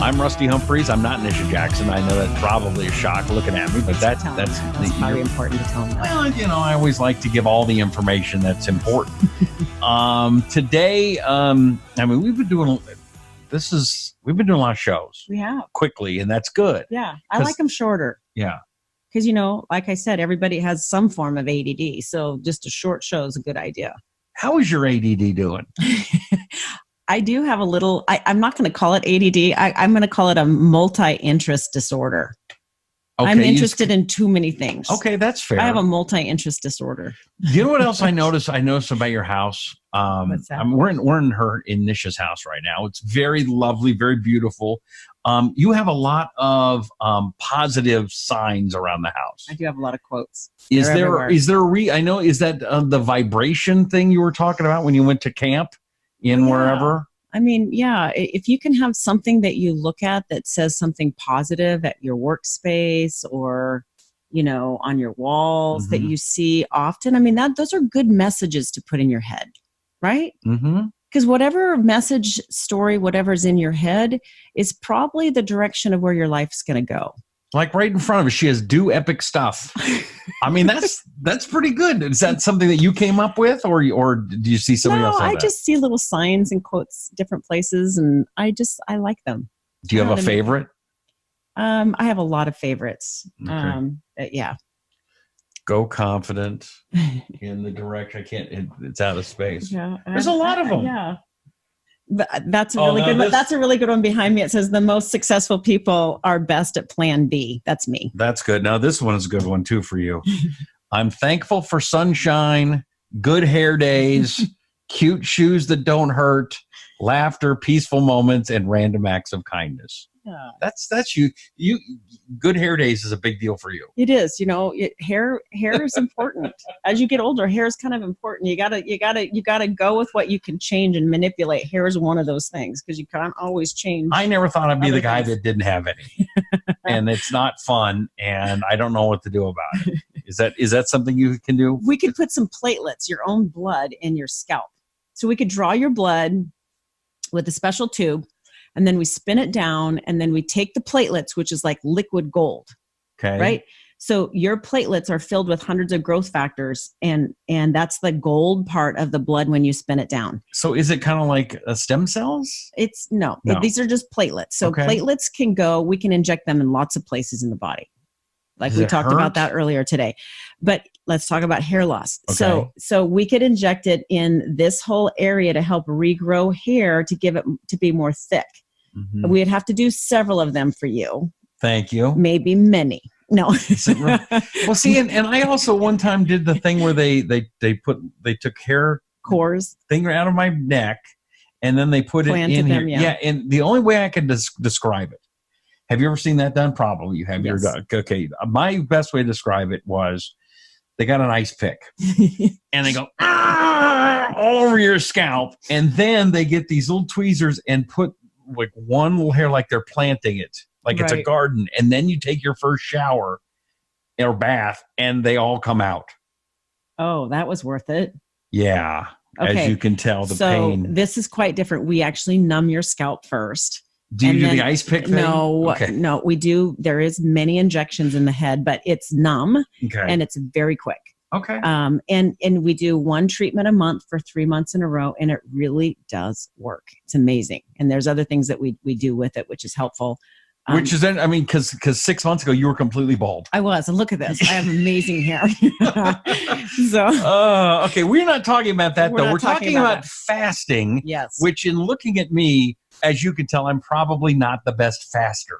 I'm Rusty Humphries. I'm not Nisha Jackson. I know that's probably a shock looking at me, but that's probably important to tell them. Well, I always like to give all the information that's important. Today, we've been doing a lot of shows. We have quickly, and that's good. Yeah, I like them shorter. Yeah, because like I said, everybody has some form of ADD, so just a short show is a good idea. How is your ADD doing? I do have a little, I'm not going to call it ADD. I'm going to call it a multi-interest disorder. Okay, I'm interested in too many things. Okay, that's fair. I have a multi-interest disorder. You know what else I noticed? I noticed about your house. What's that? We're in Nisha's house right now. It's very lovely, very beautiful. You have a lot of positive signs around the house. I do have a lot of quotes. Is there I know, is that the vibration thing you were talking about when you went to camp wherever? I mean, yeah, if you can have something that you look at that says something positive at your workspace or, on your walls that you see often, I mean, those are good messages to put in your head, right? Mm-hmm. Because whatever message, story, whatever's in your head is probably the direction of where your life's going to go. Like right in front of us, she has do epic stuff. I mean, that's pretty good. Is that something that you came up with, or do you see somebody else? No, I just see little signs and quotes different places, and I like them. Do you have a favorite? I have a lot of favorites. Okay. Yeah. Go confident in the direction. It's out of space. Yeah, there's a lot of them. Yeah. But that's a really good one. That's a really good one behind me. It says the most successful people are best at plan B. That's me. That's good. Now this one is a good one too for you. I'm thankful for sunshine, good hair days, cute shoes that don't hurt, laughter, peaceful moments, and random acts of kindness. Yeah. That's you. Good hair days is a big deal for you. It is. Hair is important. As you get older, hair is kind of important. You gotta go with what you can change and manipulate. Hair is one of those things because you can't always change. I never thought I'd be the guy that didn't have any, and it's not fun, and I don't know what to do about it. Is that something you can do? We could put some platelets, your own blood, in your scalp. So we could draw your blood with a special tube. And then we spin it down, and then we take the platelets, which is like liquid gold. Okay. Right? So your platelets are filled with hundreds of growth factors, and that's the gold part of the blood when you spin it down. So is it kind of like stem cells? No. These are just platelets. So platelets we can inject them in lots of places in the body. Like we talked about that earlier today. But let's talk about hair loss. Okay. So we could inject it in this whole area to help regrow hair to give it to be more thick. Mm-hmm. We'd have to do several of them for you. Thank you. Maybe many. No. Well, see, and I also one time did the thing where they took hair cores thing out of my neck, and then they put it in here. Yeah, and the only way I can describe it. Have you ever seen that done? Probably you have. Yes. Your dog. Okay, my best way to describe it was they got an ice pick and they go all over your scalp, and then they get these little tweezers and put like one little hair, like they're planting it, like it's a garden, and then you take your first shower or bath, and they all come out. Oh, that was worth it. Yeah, okay. As you can tell, the pain. So this is quite different. We actually numb your scalp first. Do you do the ice pick thing? No, we do. There is many injections in the head, but it's numb and it's very quick. Okay. And we do one treatment a month for 3 months in a row, and it really does work. It's amazing. And there's other things that we do with it, which is helpful. Which is, I mean, because 6 months ago you were completely bald. I was, and look at this. I have amazing hair. So, okay, we're not talking about that though. We're talking about fasting. Yes. Which, in looking at me, as you can tell, I'm probably not the best faster.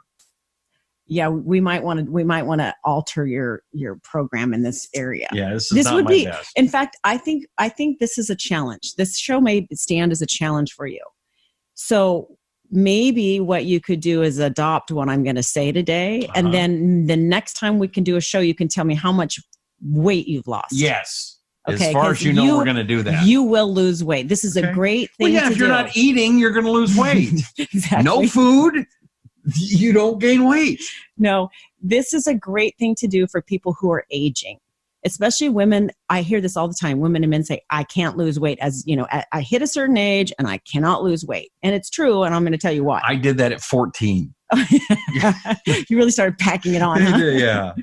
Yeah, we might want to alter your program in this area. Yeah, this would not be my best. In fact, I think this is a challenge. This show may stand as a challenge for you. So maybe what you could do is adopt what I'm going to say today, and then the next time we can do a show, you can tell me how much weight you've lost. Yes. Okay, as far as you know, we're going to do that. You will lose weight. This is a great thing. Well, yeah, if you're not eating, you're going to lose weight. Exactly. No food, you don't gain weight. No, this is a great thing to do for people who are aging, especially women. I hear this all the time. Women and men say, I can't lose weight I hit a certain age and I cannot lose weight. And it's true. And I'm going to tell you why. I did that at 14. You really started packing it on, huh? Yeah.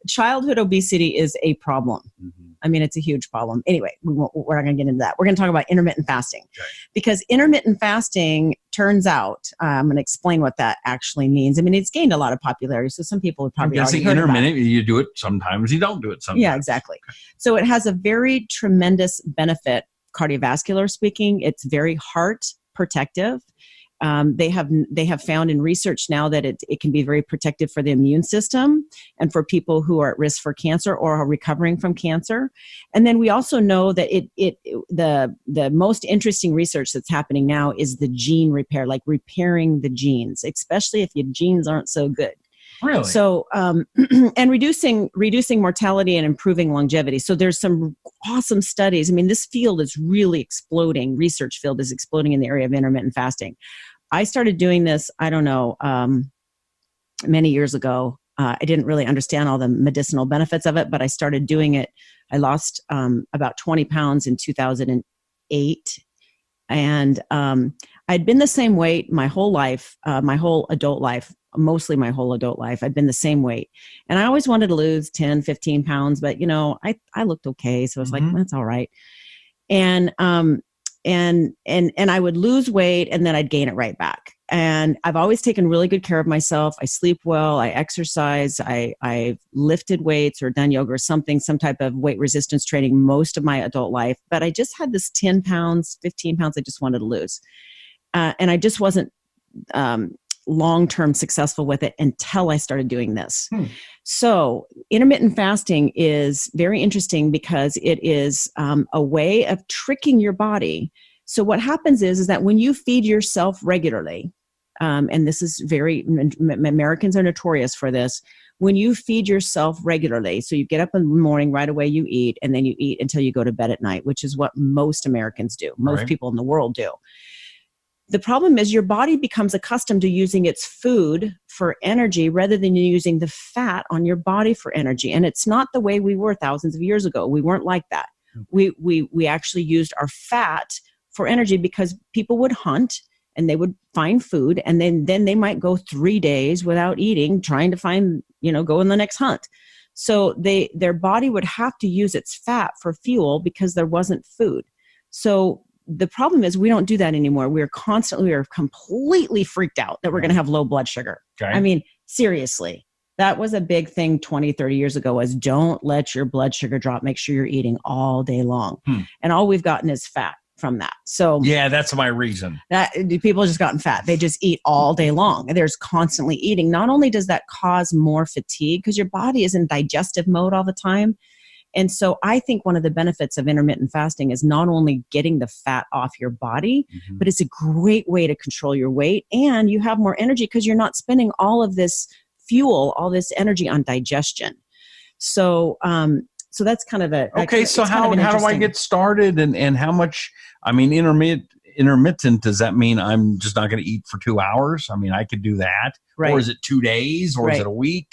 Childhood obesity is a problem. Mm-hmm. I mean, it's a huge problem. Anyway, we're not going to get into that. We're going to talk about intermittent fasting. Okay. Because intermittent fasting turns out, I'm going to explain what that actually means. I mean, it's gained a lot of popularity. So some people have probably already heard about it. Intermittent, you do it sometimes, you don't do it sometimes. Yeah, exactly. Okay. So it has a very tremendous benefit, cardiovascular speaking. It's very heart protective. They have found in research now that it can be very protective for the immune system and for people who are at risk for cancer or are recovering from cancer. And then we also know that the most interesting research that's happening now is the gene repair, like repairing the genes, especially if your genes aren't so good. Really? So, and reducing mortality and improving longevity. So there's some awesome studies. I mean, this field is really exploding. Research field is exploding in the area of intermittent fasting. I started doing this, I don't know, many years ago. I didn't really understand all the medicinal benefits of it, but I started doing it. I lost about 20 pounds in 2008. And I'd been the same weight my whole life, my whole adult life. Mostly my whole adult life. I'd been the same weight. And I always wanted to lose 10, 15 pounds, but I looked okay. So I was like, that's all right. And I would lose weight and then I'd gain it right back. And I've always taken really good care of myself. I sleep well, I exercise, I've lifted weights or done yoga or some type of weight resistance training most of my adult life. But I just had this 10 pounds, 15 pounds I just wanted to lose. And I just wasn't, long-term successful with it until I started doing this. So intermittent fasting is very interesting because it is a way of tricking your body. So what happens is that when you feed yourself regularly, and this is Americans are notorious for this, when you feed yourself regularly, so you get up in the morning, right away you eat, and then you eat until you go to bed at night, which is what most Americans do, most people in the world do. The problem is your body becomes accustomed to using its food for energy rather than using the fat on your body for energy. And it's not the way we were thousands of years ago. We weren't like that. We actually used our fat for energy because people would hunt and they would find food. And then they might go 3 days without eating, trying to find, go on the next hunt. So their body would have to use its fat for fuel because there wasn't food. So the problem is we don't do that anymore. We are completely freaked out that we're going to have low blood sugar. Okay. I mean, seriously, that was a big thing 20, 30 years ago was don't let your blood sugar drop. Make sure you're eating all day long. And all we've gotten is fat from that. So yeah, that's my reason. That people just gotten fat. They just eat all day long. There's constantly eating. Not only does that cause more fatigue because your body is in digestive mode all the time. And so I think one of the benefits of intermittent fasting is not only getting the fat off your body, but it's a great way to control your weight and you have more energy because you're not spending all of this fuel, all this energy on digestion. So, so that's kind of a, okay. So how do I get started and how much, I mean, intermittent, does that mean I'm just not going to eat for 2 hours? I mean, I could do that. Right. Or is it 2 days or is it a week?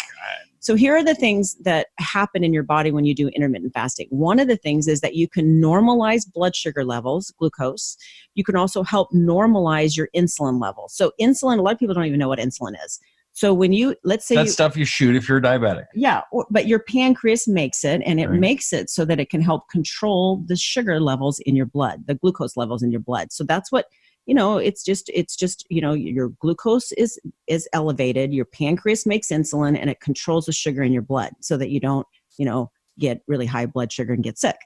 So here are the things that happen in your body when you do intermittent fasting. One of the things is that you can normalize blood sugar levels, glucose. You can also help normalize your insulin levels. So insulin, a lot of people don't even know what insulin is. So when let's say that's stuff you shoot if you're diabetic. Yeah, but your pancreas makes it, and it makes it so that it can help control the sugar levels in your blood, the glucose levels in your blood. So that's what, it's just, your glucose is elevated. Your pancreas makes insulin and it controls the sugar in your blood so that you don't, get really high blood sugar and get sick,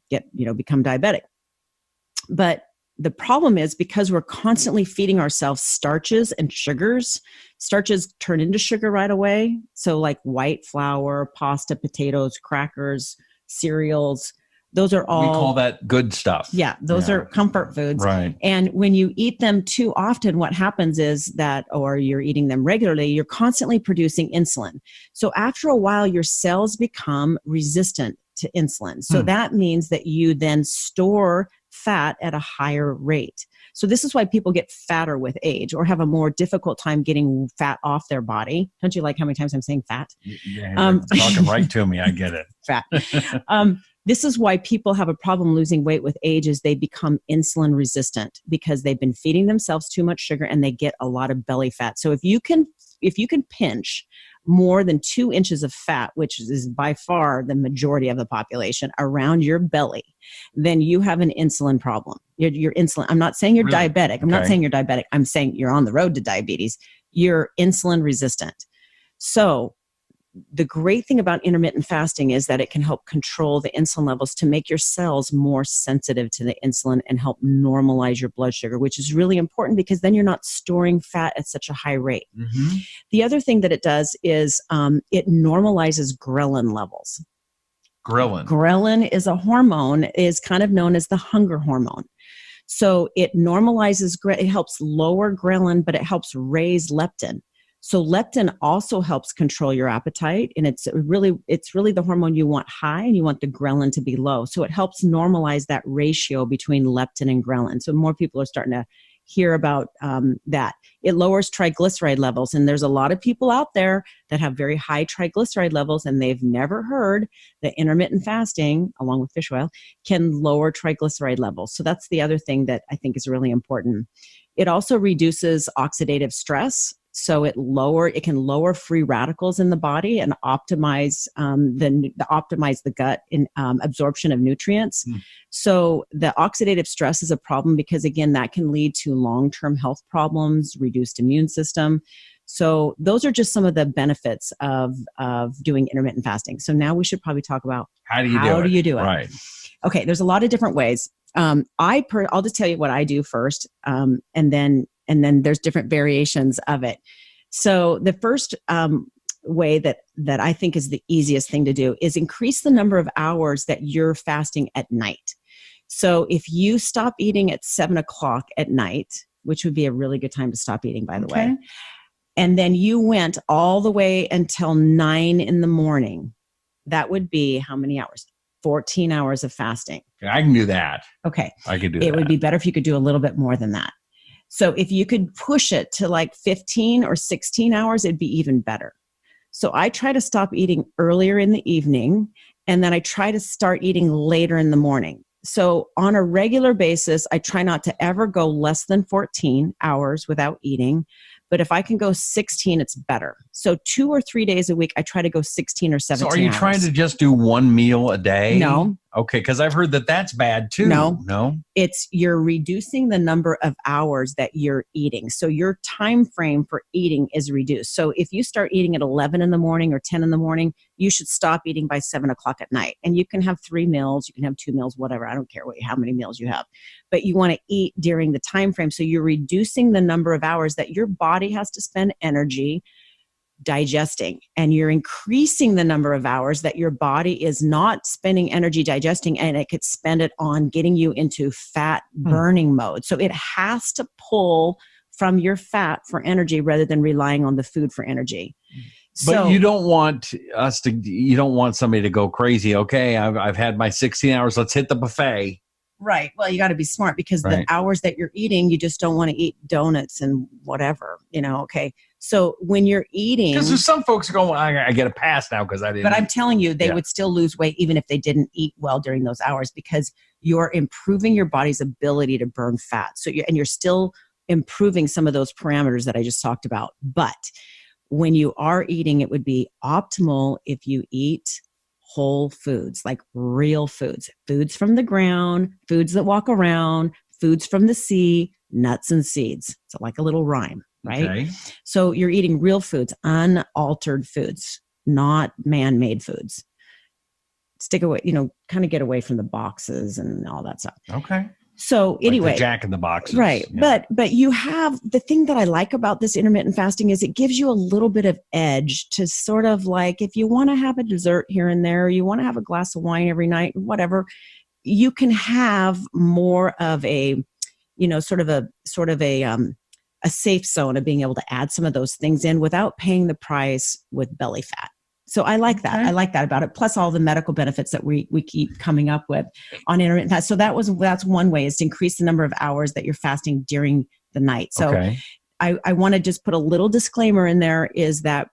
become diabetic. But the problem is because we're constantly feeding ourselves starches and sugars, starches turn into sugar right away. So like white flour, pasta, potatoes, crackers, cereals, those are all... We call that good stuff. Yeah, those are comfort foods. Right. And when you eat them too often, what happens is that, or you're eating them regularly, you're constantly producing insulin. So after a while, your cells become resistant to insulin. So that means that you then store fat at a higher rate. So this is why people get fatter with age or have a more difficult time getting fat off their body. Don't you like how many times I'm saying fat? Yeah, talking right to me. I get it. Fat. This is why people have a problem losing weight with age is they become insulin resistant because they've been feeding themselves too much sugar and they get a lot of belly fat. So if you can pinch more than 2 inches of fat, which is by far the majority of the population, around your belly, then you have an insulin problem. Your insulin, I'm not saying you're diabetic. I'm not saying you're diabetic. I'm saying you're on the road to diabetes. You're insulin resistant. So the great thing about intermittent fasting is that it can help control the insulin levels to make your cells more sensitive to the insulin and help normalize your blood sugar, which is really important because then you're not storing fat at such a high rate. Mm-hmm. The other thing that it does is it normalizes ghrelin levels. Ghrelin is a hormone, is kind of known as the hunger hormone. So it normalizes, it helps lower ghrelin, but it helps raise leptin. So leptin also helps control your appetite, and it's really the hormone you want high, and you want the ghrelin to be low. So it helps normalize that ratio between leptin and ghrelin. So more people are starting to hear about that. It lowers triglyceride levels, and there's a lot of people out there that have very high triglyceride levels, and they've never heard that intermittent fasting, along with fish oil, can lower triglyceride levels. So that's the other thing that I think is really important. It also reduces oxidative stress. So it can lower free radicals in the body and optimize the gut in absorption of nutrients. So the oxidative stress is a problem because, again, that can lead to long-term health problems, reduced immune system. So those are just some of the benefits of doing intermittent fasting. So now we should probably talk about how do you do it? Right. Okay, there's a lot of different ways. I'll just tell you what I do first, and then there's different variations of it. So the first way that I think is the easiest thing to do is increase the number of hours that you're fasting at night. So if you stop eating at 7:00 at night, which would be a really good time to stop eating, by the way, and then you went all the way until 9 in the morning, that would be how many hours? 14 hours of fasting. I can do that. Okay. I could do that. It would be better if you could do a little bit more than that. So if you could push it to like 15 or 16 hours, it'd be even better. So I try to stop eating earlier in the evening, and then I try to start eating later in the morning. So on a regular basis, I try not to ever go less than 14 hours without eating. But if I can go 16, it's better. So 2 or 3 days a week, I try to go 16 or 17 So are you hours. trying to just do one meal a day? No. Okay, because I've heard that that's bad too. No. It's you're reducing the number of hours that you're eating. So your time frame for eating is reduced. So if you start eating at 11 in the morning or 10 in the morning, you should stop eating by 7:00 at night. And you can have 3 meals, you can have 2 meals, whatever. I don't care how many meals you have. But you want to eat during the time frame. So you're reducing the number of hours that your body has to spend energy digesting, and you're increasing the number of hours that your body is not spending energy digesting, and it could spend it on getting you into fat burning mode. So it has to pull from your fat for energy rather than relying on the food for energy. But you don't want somebody to go crazy. Okay, I've had my 16 hours. Let's hit the buffet. Right. Well, you got to be smart because the hours that you're eating, you just don't want to eat donuts and whatever, okay. So when you're eating, because there's some folks going, well, I get a pass now because I didn't. But I'm telling you, they would still lose weight even if they didn't eat well during those hours because you're improving your body's ability to burn fat. So you're still improving some of those parameters that I just talked about. But when you are eating, it would be optimal if you eat whole foods, like real foods from the ground, foods that walk around, foods from the sea, nuts and seeds. So like a little rhyme, right? Okay. So you're eating real foods, unaltered foods, not man-made foods. Stick away, kind of get away from the boxes and all that stuff. Okay. So anyway, like the Jack in the Boxes, right? Yeah. But you have the thing that I like about this intermittent fasting is it gives you a little bit of edge to sort of like if you want to have a dessert here and there, or you want to have a glass of wine every night, whatever, you can have more of a, sort of a safe zone of being able to add some of those things in without paying the price with belly fat. So I like that. Okay. I like that about it. Plus all the medical benefits that we keep coming up with on intermittent fast. So that's one way, is to increase the number of hours that you're fasting during the night. So I want to just put a little disclaimer in there, is that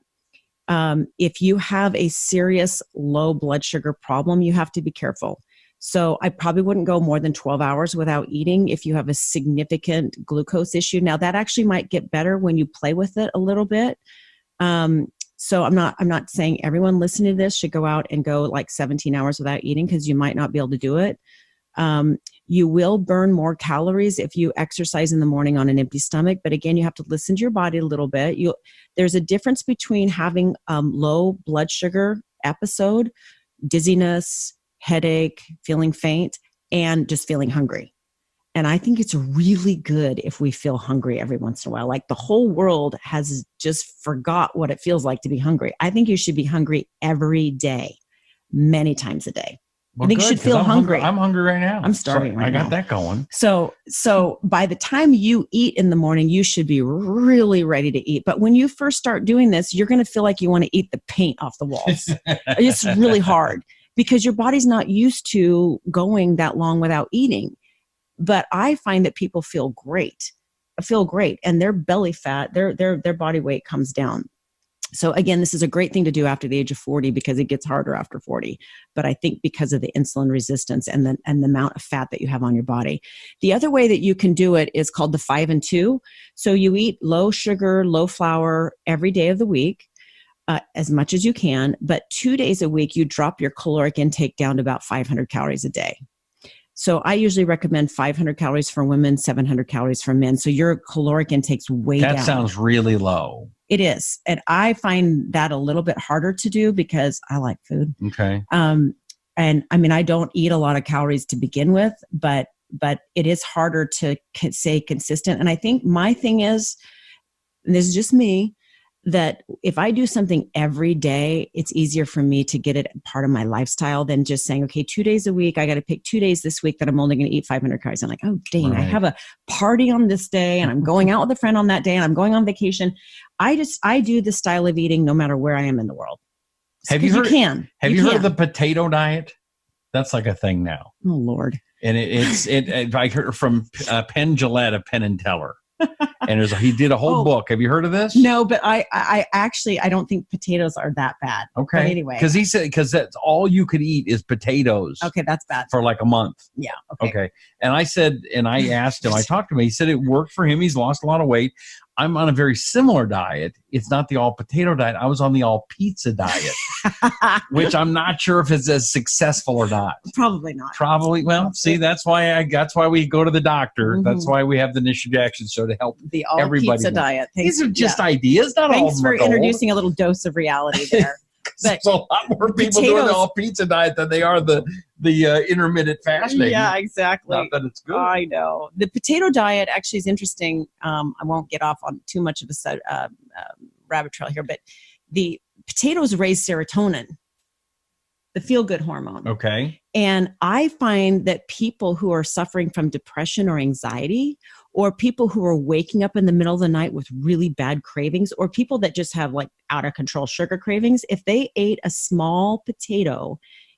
if you have a serious low blood sugar problem, you have to be careful. So I probably wouldn't go more than 12 hours without eating if you have a significant glucose issue. Now that actually might get better when you play with it a little bit. So I'm not saying everyone listening to this should go out and go like 17 hours without eating, because you might not be able to do it. You will burn more calories if you exercise in the morning on an empty stomach. But again, you have to listen to your body a little bit. There's a difference between having low blood sugar episode, dizziness, headache, feeling faint, and just feeling hungry. And I think it's really good if we feel hungry every once in a while. Like the whole world has just forgot what it feels like to be hungry. I think you should be hungry every day, many times a day. Well, I think good, you should feel hungry. I'm hungry right now. I'm starving right now. I got that going. So by the time you eat in the morning, you should be really ready to eat. But when you first start doing this, you're going to feel like you want to eat the paint off the walls. It's really hard because your body's not used to going that long without eating. But I find that people feel great, and their belly fat, their body weight comes down. So again, this is a great thing to do after the age of 40, because it gets harder after 40. But I think because of the insulin resistance and the amount of fat that you have on your body. The other way that you can do it is called the 5 and 2. So you eat low sugar, low flour every day of the week, as much as you can. But 2 days a week, you drop your caloric intake down to about 500 calories a day. So I usually recommend 500 calories for women, 700 calories for men. So your caloric intake's way down. That sounds really low. It is. And I find that a little bit harder to do because I like food. Okay. And I mean, I don't eat a lot of calories to begin with, but it is harder to stay consistent. And I think my thing is, and this is just me, that if I do something every day, it's easier for me to get it part of my lifestyle than just saying, okay, 2 days a week, I got to pick 2 days this week that I'm only going to eat 500 calories. I'm like, oh, dang, I have a party on this day and I'm going out with a friend on that day and I'm going on vacation. I do this style of eating no matter where I am in the world. Have you heard of the potato diet? That's like a thing now. Oh, Lord. And I heard from Penn Jillette of Penn and Teller. And he did a whole book. Have you heard of this? No, but I actually, I don't think potatoes are that bad. Okay. But anyway. Because he said, because that's all you could eat is potatoes. Okay, that's bad. For like a month. Yeah. Okay. And I said, and I asked him, I talked to him, he said it worked for him. He's lost a lot of weight. I'm on a very similar diet. It's not the all potato diet. I was on the all pizza diet, which I'm not sure if it's as successful or not. Probably not. Probably. Well, see, that's why we go to the doctor. Mm-hmm. That's why we have the Nisha Jackson Show to help the all everybody. Pizza diet. These are just ideas, not all. Thanks for introducing a little dose of reality there. But there's a lot more people doing the all pizza diet than they are the intermittent fasting. Yeah, exactly. Not that it's good. I know. The potato diet actually is interesting. I won't get off on too much of a rabbit trail here, but the potatoes raise serotonin, the feel-good hormone. Okay. And I find that people who are suffering from depression or anxiety, or people who are waking up in the middle of the night with really bad cravings, or people that just have like out of control sugar cravings, if they ate a small potato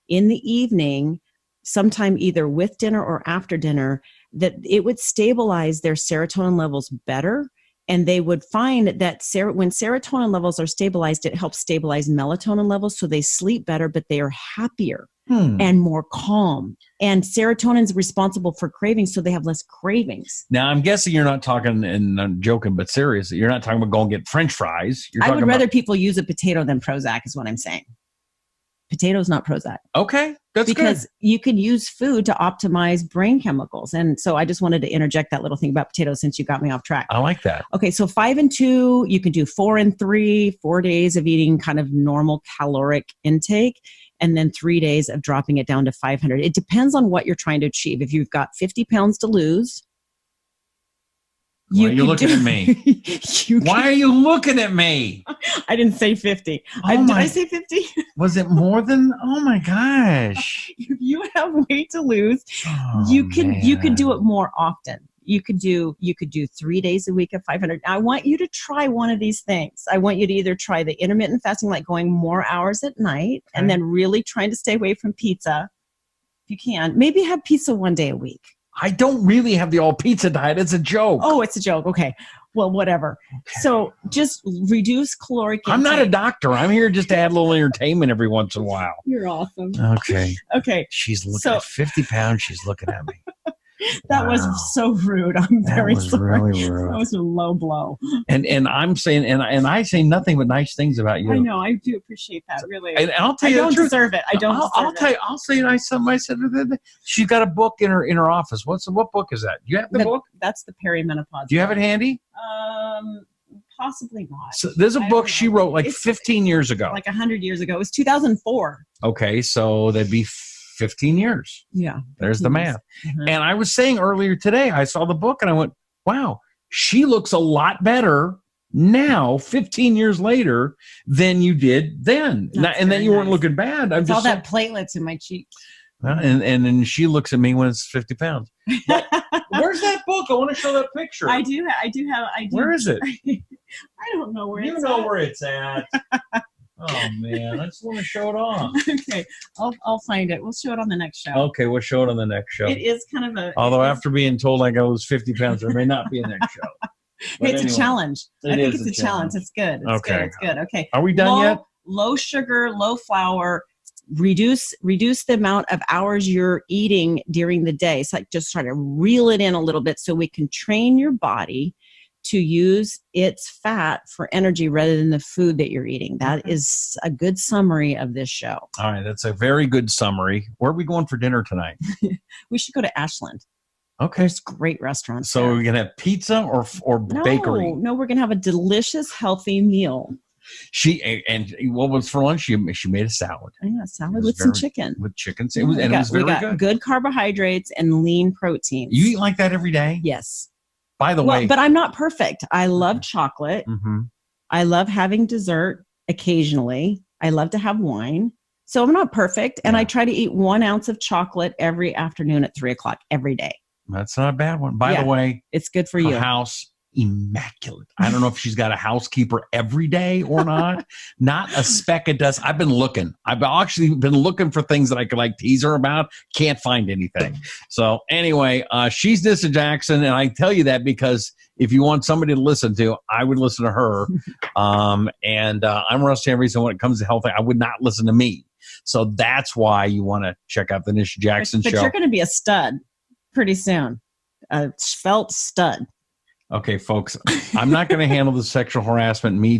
in the evening, sometime either with dinner or after dinner, that it would stabilize their serotonin levels better. And they would find that when serotonin levels are stabilized, it helps stabilize melatonin levels. So they sleep better, but they are happier and more calm. And serotonin is responsible for cravings, so they have less cravings. Now, I'm guessing you're not talking, and I'm joking, but seriously, you're not talking about going to get French fries. I would rather people use a potato than Prozac is what I'm saying. Potatoes, not Prozac. Okay, that's because good. You can use food to optimize brain chemicals. And so I just wanted to interject that little thing about potatoes since you got me off track. I like that. Okay, so 5 and 2, you can do 4 and 3, 4 days of eating kind of normal caloric intake, and then 3 days of dropping it down to 500. It depends on what you're trying to achieve. If you've got 50 pounds to lose, why are you looking at me? Why are you looking at me? I didn't say 50. Did I say 50? Was it more than? Oh my gosh! If you have weight to lose, you can do it more often. You could do 3 days a week of 500. Now, I want you to try one of these things. I want you to either try the intermittent fasting, like going more hours at night, and then really trying to stay away from pizza. If you can, maybe have pizza one day a week. I don't really have the all pizza diet. It's a joke. Oh, it's a joke. Okay. Well, whatever. Okay. So just reduce caloric intake. I'm not a doctor. I'm here just to add a little entertainment every once in a while. You're awesome. Okay. Okay. She's looking at 50 pounds. She's looking at me. That was so rude. I'm very sorry. Really rude. That was a low blow. And I'm saying, and I say nothing but nice things about you. I know. I do appreciate that. Really. And I'll tell you, I don't deserve it. I don't. I'll tell you. I'll say nice something. I said she's got a book in her office. What book is that? Do you have the book? That's the perimenopause. Do you have it handy? Possibly not. So there's a book she wrote like 15 years ago. Like 100 years ago. It was 2004. Okay, so that'd be 15 years. Yeah. There's the math. Mm-hmm. And I was saying earlier today, I saw the book and I went, wow, she looks a lot better now, 15 years later, than you did then. And then you weren't looking bad. It's all that platelets in my cheeks. And then she looks at me when it's 50 pounds. Where's that book? I want to show that picture. I do. Where is it? I don't know where it's at. You know where it's at. Oh, man. I just want to show it off. Okay. I'll find it. We'll show it on the next show. Okay. We'll show it on the next show. It is kind of a... Although after being told I was 50 pounds, there may not be a next show. It's a challenge. I think it's a challenge. It's good. It's good. Okay. Are we done yet? Low sugar, low flour. Reduce the amount of hours you're eating during the day. So just try to reel it in a little bit so we can train your body to use its fat for energy rather than the food that you're eating. That is a good summary of this show. All right. That's a very good summary. Where are we going for dinner tonight? We should go to Ashland. Okay. There's great restaurants. So we're going to have pizza or bakery? No, we're going to have a delicious, healthy meal. And what was for lunch? She made a salad. Yeah, salad with some chicken. With chicken. It was very good. Good carbohydrates and lean proteins. You eat like that every day? Yes. By the way. But I'm not perfect. I love chocolate. Mm-hmm. I love having dessert occasionally. I love to have wine. So I'm not perfect. And I try to eat 1 ounce of chocolate every afternoon at 3:00 every day. That's not a bad one. By the way. It's good for you. House. Immaculate. I don't know if she's got a housekeeper every day or not. Not a speck of dust. I've been looking. I've actually been looking for things that I could tease her about. Can't find anything. So anyway, she's Nisha Jackson, and I tell you that because if you want somebody to listen to, I would listen to her. I'm Rusty Humphries, and when it comes to health, I would not listen to me. So that's why you want to check out the Nisha Jackson Show. But you're going to be a stud pretty soon. A felt stud. Okay, folks, I'm not going to handle the sexual harassment, #me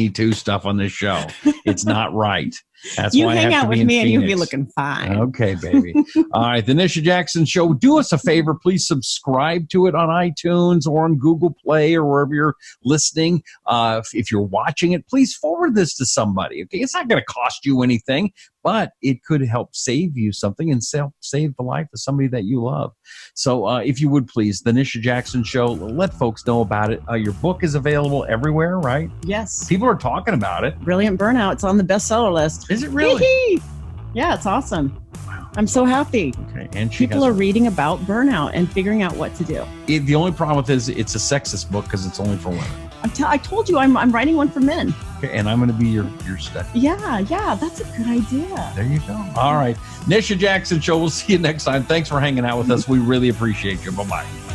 too stuff on this show. It's not right. That's you why hang I have out to with be me in and Phoenix. you'll be looking fine. Okay, baby. All right, the Nisha Jackson Show. Do us a favor, please subscribe to it on iTunes or on Google Play or wherever you're listening. If you're watching it, please forward this to somebody. Okay, it's not going to cost you anything, but it could help save you something and save the life of somebody that you love. So if you would please, the Nisha Jackson Show, let folks know about it. Your book is available everywhere, right? Yes. People are talking about it. Brilliant Burnout. It's on the bestseller list. Is it really? Yeah, it's awesome. Wow. I'm so happy. Okay, and people are reading about burnout and figuring out what to do. The only problem with it is it's a sexist book because it's only for women. I told you I'm writing one for men. Okay, and I'm going to be your study. Yeah, that's a good idea. There you go. All right. Nisha Jackson Show. We'll see you next time. Thanks for hanging out with us. We really appreciate you. Bye-bye.